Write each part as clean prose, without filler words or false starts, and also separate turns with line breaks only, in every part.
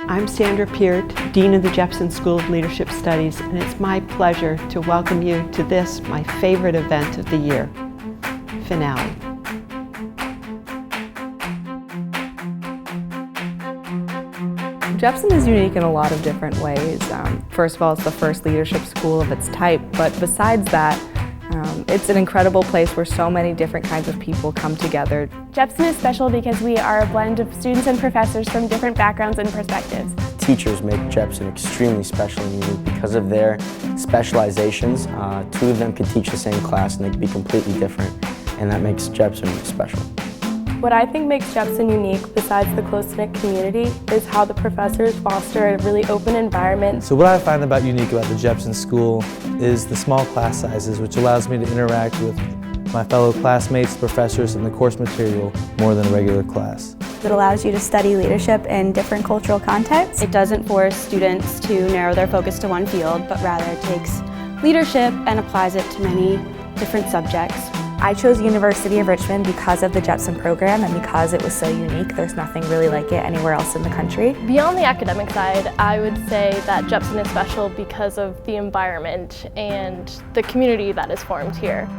I'm Sandra Peart, Dean of the Jepson School of Leadership Studies, and it's my pleasure to welcome you to this, my favorite event of the year, Finale.
Jepson is unique in a lot of different ways. First of all, it's the first leadership school of its type, but besides that, it's an incredible place where so many different kinds of people come together.
Jepson is special because we are a blend of students and professors from different backgrounds and perspectives.
Teachers make Jepson extremely special and unique because of their specializations. Two of them could teach the same class and they could be completely different, and that makes Jepson special.
What I think makes Jepson unique, besides the close-knit community, is how the professors foster a really open environment.
So what I find unique about the Jepson School is the small class sizes, which allows me to interact with my fellow classmates, professors, and the course material more than a regular class.
It allows you to study leadership in different cultural contexts.
It doesn't force students to narrow their focus to one field, but rather takes leadership and applies it to many different subjects.
I chose University of Richmond because of the Jepson program and because it was so unique. There's nothing really like it anywhere else in the country.
Beyond the academic side, I would say that Jepson is special because of the environment and the community that is formed here.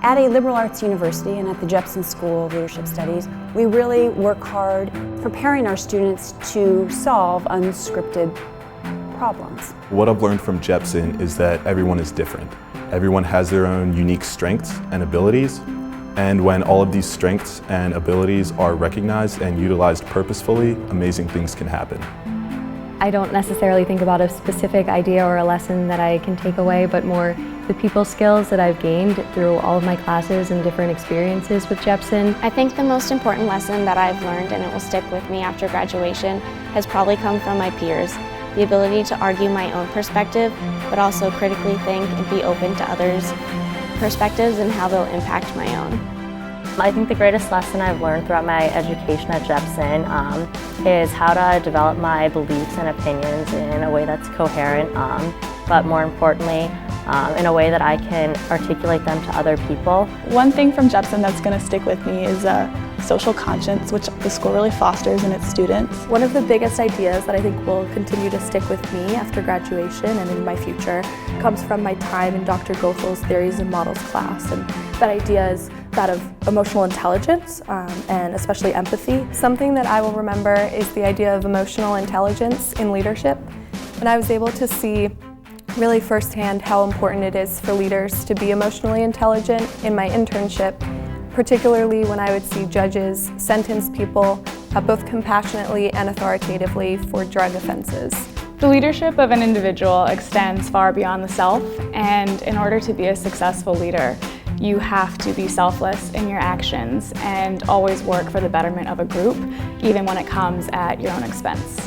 At a liberal arts university and at the Jepson School of Leadership Studies, we really work hard preparing our students to solve unscripted problems.
What I've learned from Jepson is that everyone is different. Everyone has their own unique strengths and abilities, and when all of these strengths and abilities are recognized and utilized purposefully, amazing things can happen.
I don't necessarily think about a specific idea or a lesson that I can take away, but more the people skills that I've gained through all of my classes and different experiences with Jepson.
I think the most important lesson that I've learned, and it will stick with me after graduation, has probably come from my peers. The ability to argue my own perspective, but also critically think and be open to others' perspectives and how they'll impact my own.
I think the greatest lesson I've learned throughout my education at Jepson is how to develop my beliefs and opinions in a way that's coherent, but more importantly, in a way that I can articulate them to other people.
One thing from Jepson that's going to stick with me is social conscience, which the school really fosters in its students.
One of the biggest ideas that I think will continue to stick with me after graduation and in my future comes from my time in Dr. Gothel's Theories and Models class. And that idea is that of emotional intelligence and especially empathy. Something that I will remember is the idea of emotional intelligence in leadership. And I was able to see really firsthand how important it is for leaders to be emotionally intelligent in my internship, particularly when I would see judges sentence people both compassionately and authoritatively for drug offenses.
The leadership of an individual extends far beyond the self, and in order to be a successful leader, you have to be selfless in your actions and always work for the betterment of a group, even when it comes at your own expense.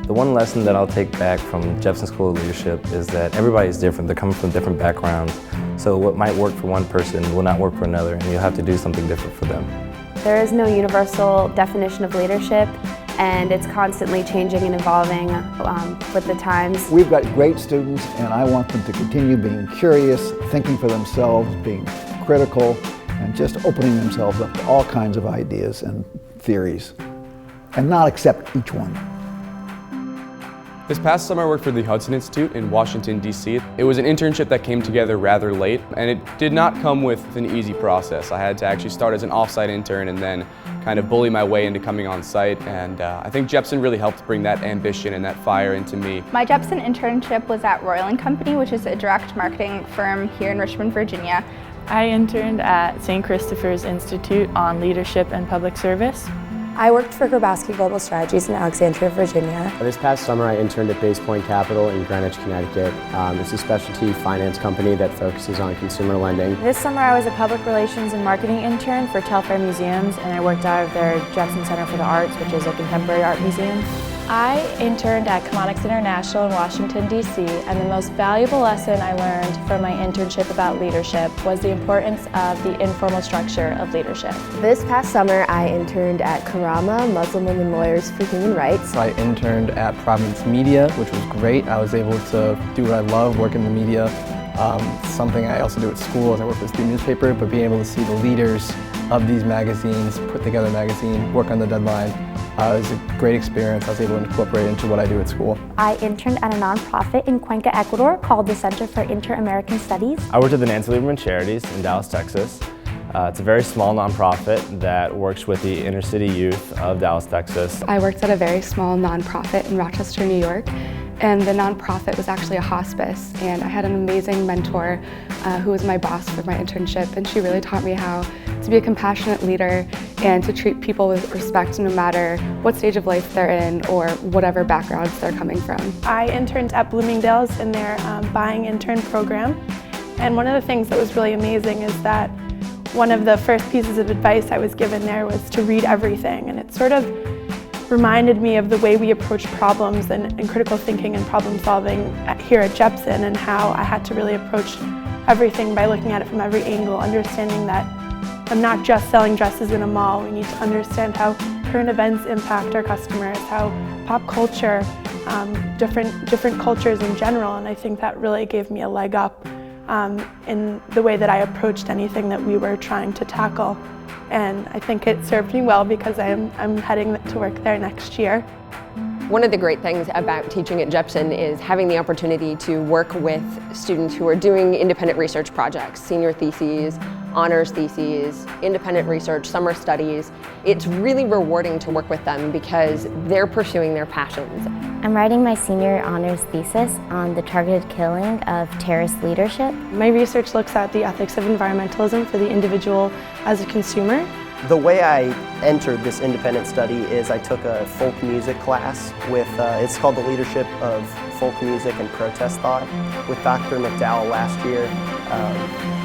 The one lesson that I'll take back from Jepson School of Leadership is that everybody is different. They're coming from different backgrounds. So what might work for one person will not work for another, and you'll have to do something different for them.
There is no universal definition of leadership, and it's constantly changing and evolving with the times.
We've got great students, and I want them to continue being curious, thinking for themselves, being critical, and just opening themselves up to all kinds of ideas and theories, and not accept each one.
This past summer I worked for the Hudson Institute in Washington, D.C. It was an internship that came together rather late, and it did not come with an easy process. I had to actually start as an off-site intern and then kind of bully my way into coming on site, and I think Jepson really helped bring that ambition and that fire into me.
My Jepson internship was at Royal & Company, which is a direct marketing firm here in Richmond, Virginia.
I interned at St. Christopher's Institute on Leadership and Public Service.
I worked for Grabowski Global Strategies in Alexandria, Virginia.
This past summer I interned at Base Point Capital in Greenwich, Connecticut. It's a specialty finance company that focuses on consumer lending.
This summer I was a public relations and marketing intern for Telfair Museums, and I worked out of their Jepson Center for the Arts, which is a contemporary art museum.
I interned at Chemonics International in Washington, D.C., and the most valuable lesson I learned from my internship about leadership was the importance of the informal structure of leadership.
This past summer, I interned at Karama, Muslim Women Lawyers for Human Rights.
I interned at Providence Media, which was great. I was able to do what I love, work in the media. Something I also do at school as I work for a student newspaper, but being able to see the leaders of these magazines, put together a magazine, work on the deadline, It was a great experience. I was able to incorporate it into what I do at school.
I interned at a nonprofit in Cuenca, Ecuador called the Center for Inter-American Studies.
I worked at the Nancy Lieberman Charities in Dallas, Texas. It's a very small nonprofit that works with the inner city youth of Dallas, Texas.
I worked at a very small nonprofit in Rochester, New York, and the nonprofit was actually a hospice, and I had an amazing mentor who was my boss for my internship, and she really taught me how to be a compassionate leader and to treat people with respect no matter what stage of life they're in or whatever backgrounds they're coming from.
I interned at Bloomingdale's in their buying intern program, and one of the things that was really amazing is that one of the first pieces of advice I was given there was to read everything, and it sort of reminded me of the way we approach problems and critical thinking and problem solving here at Jepson, and how I had to really approach everything by looking at it from every angle, understanding that I'm not just selling dresses in a mall. We need to understand how current events impact our customers, how pop culture, different cultures in general, and I think that really gave me a leg up in the way that I approached anything that we were trying to tackle. And I think it served me well because I'm heading to work there next year.
One of the great things about teaching at Jepson is having the opportunity to work with students who are doing independent research projects, senior theses, honors theses, independent research, summer studies. It's really rewarding to work with them because they're pursuing their passions.
I'm writing my senior honors thesis on the targeted killing of terrorist leadership.
My research looks at the ethics of environmentalism for the individual as a consumer.
The way I entered this independent study is I took a folk music class with, it's called the Leadership of Folk Music and Protest Thought with Dr. McDowell last year.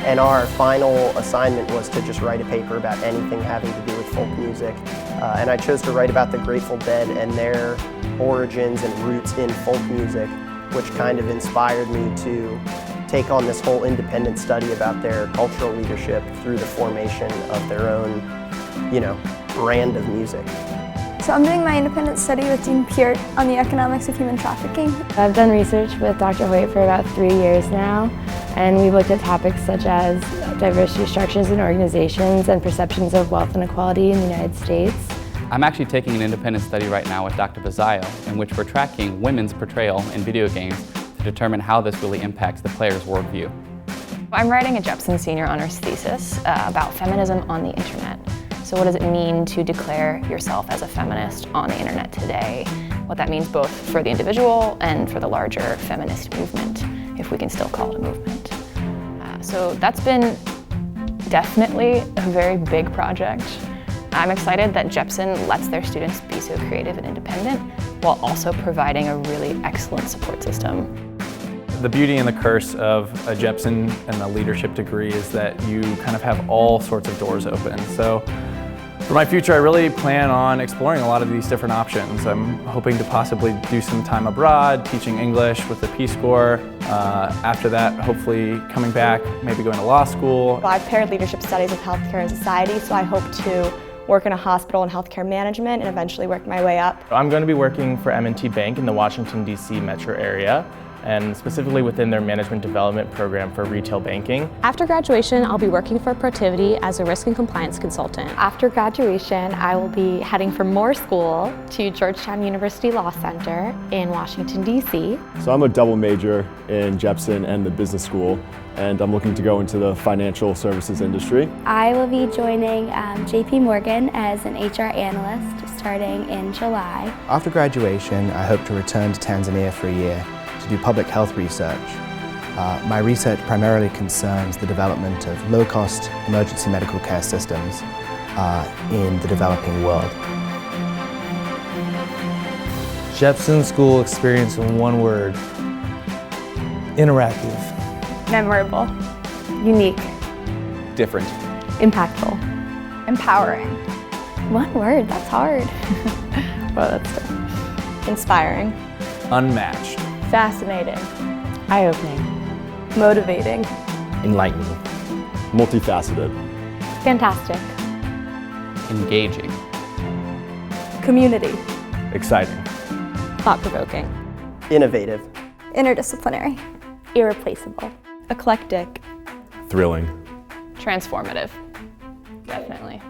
And our final assignment was to just write a paper about anything having to do with folk music. And I chose to write about the Grateful Dead and their origins and roots in folk music, which kind of inspired me to take on this whole independent study about their cultural leadership through the formation of their own, brand of music.
So I'm doing my independent study with Dean Peart on the economics of human trafficking.
I've done research with Dr. Hoyt for about 3 years now, and we've looked at topics such as diversity structures in organizations and perceptions of wealth inequality in the United States.
I'm actually taking an independent study right now with Dr. Bazzaio, in which we're tracking women's portrayal in video games to determine how this really impacts the player's worldview.
I'm writing a Jepson Senior Honors thesis about feminism on the internet. So what does it mean to declare yourself as a feminist on the internet today? What that means both for the individual and for the larger feminist movement, if we can still call it a movement. So that's been definitely a very big project. I'm excited that Jepson lets their students be so creative and independent while also providing a really excellent support system.
The beauty and the curse of a Jepson and a leadership degree is that you kind of have all sorts of doors open. So for my future, I really plan on exploring a lot of these different options. I'm hoping to possibly do some time abroad, teaching English with the Peace Corps. After that, hopefully coming back, maybe going to law school.
Well, I've paired leadership studies with healthcare and society, so I hope to work in a hospital in healthcare management and eventually work my way up.
I'm going to be working for M&T Bank in the Washington, D.C. metro area, and specifically within their management development program for retail banking.
After graduation, I'll be working for Protiviti as a risk and compliance consultant.
After graduation, I will be heading for more school to Georgetown University Law Center in Washington, D.C.
So I'm a double major in Jepson and the business school, and I'm looking to go into the financial services industry.
I will be joining JP Morgan as an HR analyst starting in July.
After graduation, I hope to return to Tanzania for a year to do public health research. My research primarily concerns the development of low-cost emergency medical care systems in the developing world.
Jepson School experience in one word: interactive.
Memorable. Unique.
Different.
Impactful. Empowering.
One word, that's hard.
Well, that's tough.
Inspiring.
Unmatched.
Fascinating.
Eye-opening.
Motivating.
Enlightening. Multifaceted.
Fantastic.
Engaging.
Community.
Exciting.
Thought-provoking.
Innovative.
Interdisciplinary.
Irreplaceable.
Eclectic.
Thrilling.
Transformative. Definitely.